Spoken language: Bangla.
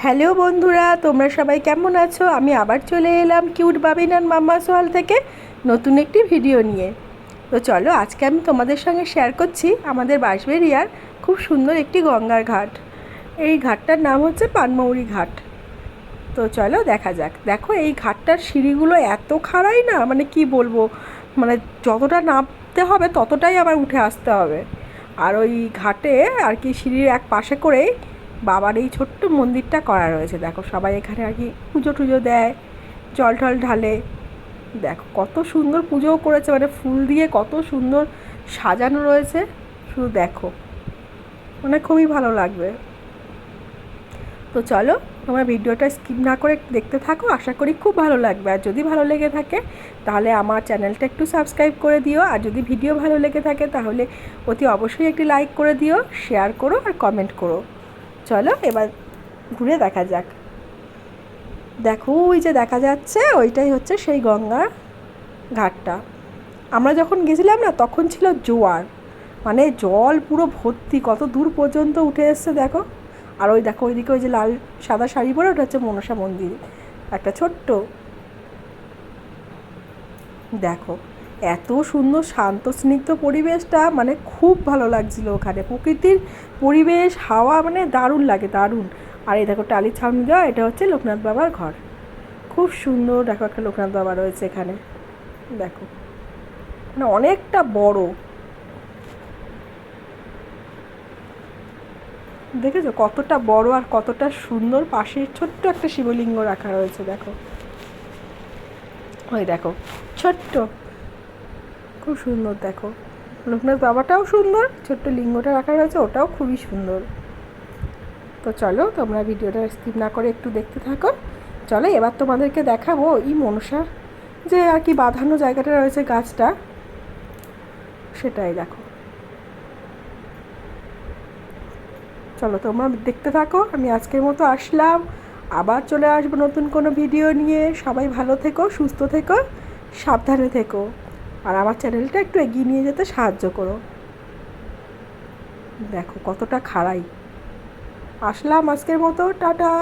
হ্যালো বন্ধুরা, তোমরা সবাই কেমন আছো? আমি আবার চলে এলাম কিউট বাবিনান মাম্মা সোয়াল থেকে নতুন একটি ভিডিও নিয়ে। তো চলো, আজকে আমি তোমাদের সঙ্গে শেয়ার করছি আমাদের বাঁশবেড়িয়ার খুব সুন্দর একটি গঙ্গার ঘাট। এই ঘাটটার নাম হচ্ছে পানমৌরি ঘাট। তো চলো দেখা যাক। দেখো, এই ঘাটটার সিঁড়িগুলো এত খাড়াই না, মানে কি বলবো, মানে যতটা নামতে হবে ততটাই আবার উঠে আসতে হবে। আর ওই ঘাটে আর কি সিঁড়ির এক পাশে করেই বাবার এই ছোট্ট মন্দিরটা করা রয়েছে। দেখো, সবাই এখানে আর কি পুজো টুজো দেয়, জল টল ঢালে। দেখো কত সুন্দর পুজোও করেছে, মানে ফুল দিয়ে কত সুন্দর সাজানো রয়েছে, শুধু দেখো, মানে খুবই ভালো লাগবে। তো চলো, তোমরা ভিডিওটা স্কিপ না করে দেখতে থাকো, আশা করি খুব ভালো লাগবে। আর যদি ভালো লেগে থাকে তাহলে আমার চ্যানেলটা একটু সাবস্ক্রাইব করে দিও। আর যদি ভিডিও ভালো লেগে থাকে তাহলে অতি অবশ্যই একটি লাইক করে দিও, শেয়ার করো আর কমেন্ট করো। চলো এবার ঘুরে দেখা যাক। দেখো, ওই যে দেখা যাচ্ছে ওইটাই হচ্ছে সেই গঙ্গার ঘাটটা। আমরা যখন গেছিলাম না তখন ছিল জোয়ার, মানে জল পুরো ভর্তি, কত দূর পর্যন্ত উঠে এসছে দেখো। আর ওই দেখো ওইদিকে ওই যে লাল সাদা শাড়ি পরে, ওটা হচ্ছে মনসা মন্দির, একটা ছোট্ট। দেখো এত সুন্দর শান্ত স্নিগ্ধ পরিবেশটা, মানে খুব ভালো লাগছিল ওখানে। প্রকৃতির পরিবেশ, হাওয়া, মানে দারুণ লাগে, দারুণ। আর এই দেখো টালির ছাউনি দেওয়া, এটা হচ্ছে লোকনাথ বাবার ঘর। খুব সুন্দর। দেখো একটা লোকনাথ বাবা রয়েছে এখানে, দেখো, মানে অনেকটা বড়। দেখেছো কতটা বড় আর কতটা সুন্দর। পাশে ছোট্ট একটা শিবলিঙ্গ রাখা রয়েছে, দেখো, ওই দেখো ছোট্ট, খুব সুন্দর। দেখো লোকনাথ বাবাটাও সুন্দর, ছোট্ট লিঙ্গটা রাখা রয়েছে, ওটাও খুবই সুন্দর। তো চলো, তোমরা ভিডিওটা স্কিপ না করে একটু দেখতে থাকো। চলো এবার তোমাদেরকে দেখাবো এই মনসা যে আর কি বাঁধানো জায়গাটা রয়েছে, গাছটা, সেটাই দেখো। চলো তোমরা দেখতে থাকো। আমি আজকের মতো আসলাম, আবার চলে আসবো নতুন কোনো ভিডিও নিয়ে। সবাই ভালো থেকো, সুস্থ থেকো, সাবধানে থেকো, আর আমার চ্যানেলটা একটু এগিয়ে নিয়ে যেতে সাহায্য করো। দেখো কতটা খাড়াই। আসলাম আজকের মতো, টাটা।